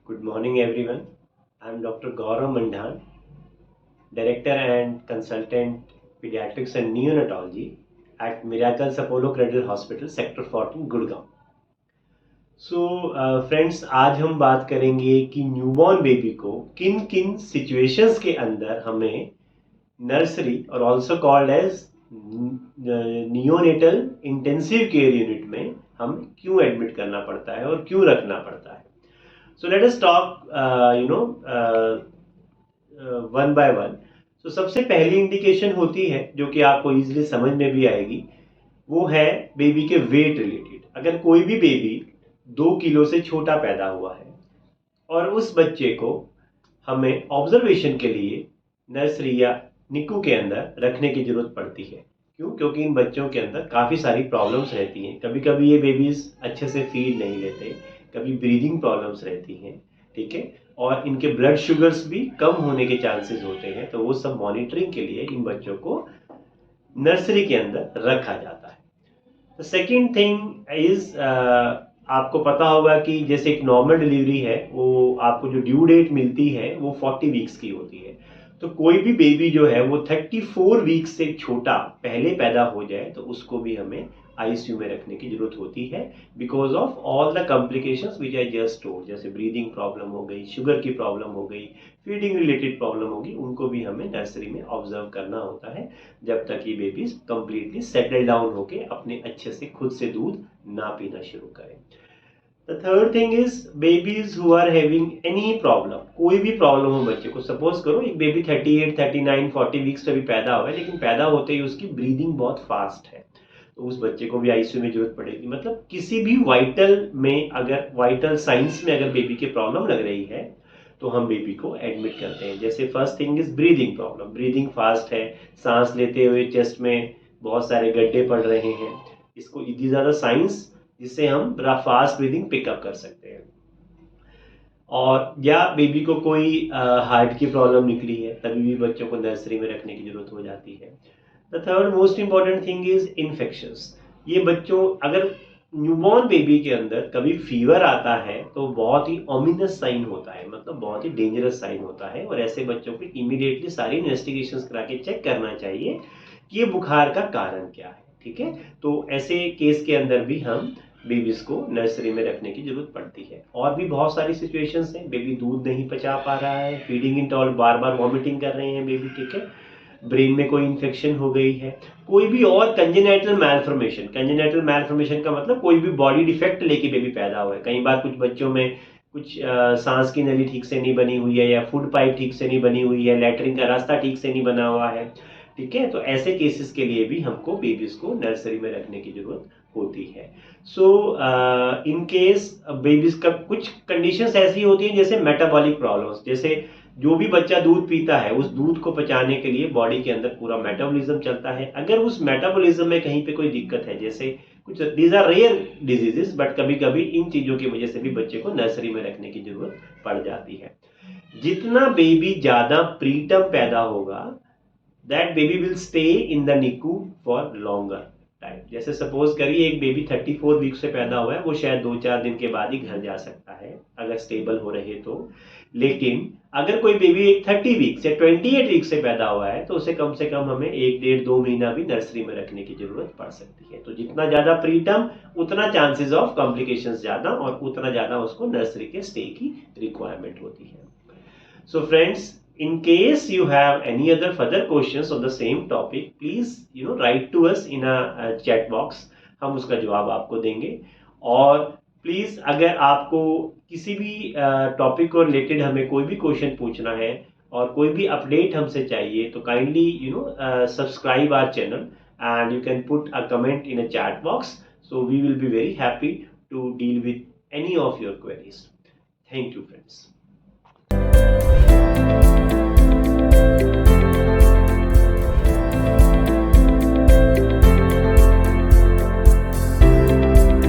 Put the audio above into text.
Good morning, everyone. I'm Dr. Gaurav Mandhan, Director and Consultant Pediatrics and Neonatology at Miracles Apollo Cradle Hospital, Sector 14, Gurgaon. Friends आज हम बात करेंगे कि newborn baby को किन किन सिचुएशंस के अंदर हमें नर्सरी और also called as neonatal intensive care unit में हम क्यों एडमिट करना पड़ता है और क्यों रखना पड़ता है. So let us talk, one by one. तो सबसे पहली इंडिकेशन होती है जो कि आपको इजीली समझ में भी आएगी, वो है बेबी के वेट रिलेटेड. अगर कोई भी बेबी 2 किलो से छोटा पैदा हुआ है और उस बच्चे को हमें ऑब्जर्वेशन के लिए नर्सरी या निकू के अंदर रखने की जरूरत पड़ती है. क्यों? क्योंकि इन बच्चों के अंदर काफ़ी सारी प्रॉब्लम्स रहती हैं. कभी कभी ये बेबीज अच्छे से फीड नहीं लेते, कभी ब्रीदिंग प्रॉब्लम्स रहती हैं, ठीक है, और इनके ब्लड शुगर्स भी कम होने के चांसेस होते हैं. तो वो सब मॉनिटरिंग के लिए इन बच्चों को नर्सरी के अंदर रखा जाता है. द सेकेंड थिंग इज, आपको पता होगा कि जैसे एक नॉर्मल डिलीवरी है, वो आपको जो ड्यू डेट मिलती है वो 40 वीक्स की होती है. तो कोई भी बेबी जो है वो 34 वीक्स से छोटा पहले पैदा हो जाए तो उसको भी हमें आईसीयू में रखने की जरूरत होती है, because of all the complications which I just told. जैसे ब्रीदिंग प्रॉब्लम हो गई, शुगर की प्रॉब्लम हो गई, फीडिंग रिलेटेड प्रॉब्लम होगी, उनको भी हमें नर्सरी में ऑब्जर्व करना होता है जब तक ये बेबीज कंप्लीटली सेटल डाउन होके अपने अच्छे से खुद से दूध ना पीना शुरू करें. The third thing is babies who are having any problem. कोई भी प्रॉब्लम हो बच्चे को, सपोज करो एक बेबी 38, 39, 40 वीक्स पे भी पैदा हुआ है, लेकिन पैदा होते ही उसकी ब्रीदिंग बहुत फास्ट है, तो उस बच्चे को भी आईसीयू में जरूरत पड़ेगी. मतलब किसी भी वाइटल में, अगर वाइटल साइंस में अगर बेबी की प्रॉब्लम लग रही है तो हम बेबी को एडमिट करते हैं. जैसे first thing is breathing problem. Breathing fast है, सांस लेते हुए चेस्ट में बहुत सारे गड्ढे पड़ रहे हैं, इसको दीज आर द साइंस जिससे हम फास्ट ब्रीदिंग पिकअप कर सकते हैं. और या बेबी को कोई हार्ट की प्रॉब्लम निकली है, तभी भी बच्चों को नर्सरी में रखने की जरूरत हो जाती है. The third most important thing is infections. ये बच्चों, अगर न्यूबॉर्न बेबी के अंदर कभी फीवर आता है तो बहुत ही ओमिनस साइन होता है, मतलब बहुत ही डेंजरस साइन होता है, और ऐसे बच्चों को इमीडिएटली सारी इन्वेस्टिगेशंस करा के चेक करना चाहिए कि ये बुखार का कारण क्या है. ठीक है, तो ऐसे केस के अंदर भी हम बेबीज को नर्सरी में रखने की जरूरत पड़ती है. और भी बहुत सारी सिचुएशंस हैं, बेबी दूध नहीं पचा पा रहा है, फीडिंग इंटॉल, बार बार वॉमिटिंग कर रहे हैं बेबी, ठीक है, ब्रेन में कोई इन्फेक्शन हो गई है, कोई भी और कंजेनाइटल मैलफॉर्मेशन. कंजेनाइटल मैलफॉर्मेशन का मतलब कोई भी बॉडी डिफेक्ट लेके बेबी पैदा हुआ है. कई बार कुछ बच्चों में कुछ सांस की नली ठीक से नहीं बनी हुई है, या फूड पाइप ठीक से नहीं बनी हुई है, लैट्रिन का रास्ता ठीक से नहीं बना हुआ है, ठीक है, तो ऐसे केसेस के लिए भी हमको बेबीज को नर्सरी में रखने की जरूरत होती है. सो इन केस बेबीज का कुछ कंडीशंस ऐसी होती हैं, जैसे मेटाबॉलिक प्रॉब्लम्स. जैसे जो भी बच्चा दूध पीता है उस दूध को पचाने के लिए बॉडी के अंदर पूरा मेटाबॉलिज्म चलता है. अगर उस मेटाबॉलिज्म में कहीं पे कोई दिक्कत है, जैसे कुछ, these are rare diseases, but कभी कभी इन चीजों की वजह से भी बच्चे को नर्सरी में रखने की जरूरत पड़ जाती है. जितना बेबी ज्यादा प्रीटर्म पैदा होगा, that baby will stay in the NICU for longer time. जैसे सपोज करिए एक बेबी 34 वीक से पैदा हुआ है, वो शायद 2-4 दिन के बाद ही घर जा सकता है अगर स्टेबल हो रहे तो. लेकिन अगर कोई बेबी एक 30 वीक या 28 वीक से पैदा हुआ है तो उसे कम से कम हमें 1-1.5-2 महीना भी नर्सरी में रखने की जरूरत पड़ सकती है. तो जितना ज्यादा प्रीटर्म, उतना चांसेस ऑफ कॉम्प्लिकेशंस ज्यादा, और उतना ज्यादा उसको नर्सरी के स्टे की रिक्वायरमेंट होती है. So friends, in case you have any other further questions on the same topic, please write to us in a chat box. हम उसका जवाब आपको देंगे. और प्लीज अगर आपको किसी भी टॉपिक को रिलेटेड हमें कोई भी क्वेश्चन पूछना है और कोई भी अपडेट हमसे चाहिए, तो kindly subscribe our channel and you can put a comment in a chat box. So we will be very happy to deal with any of your queries. Thank you, friends.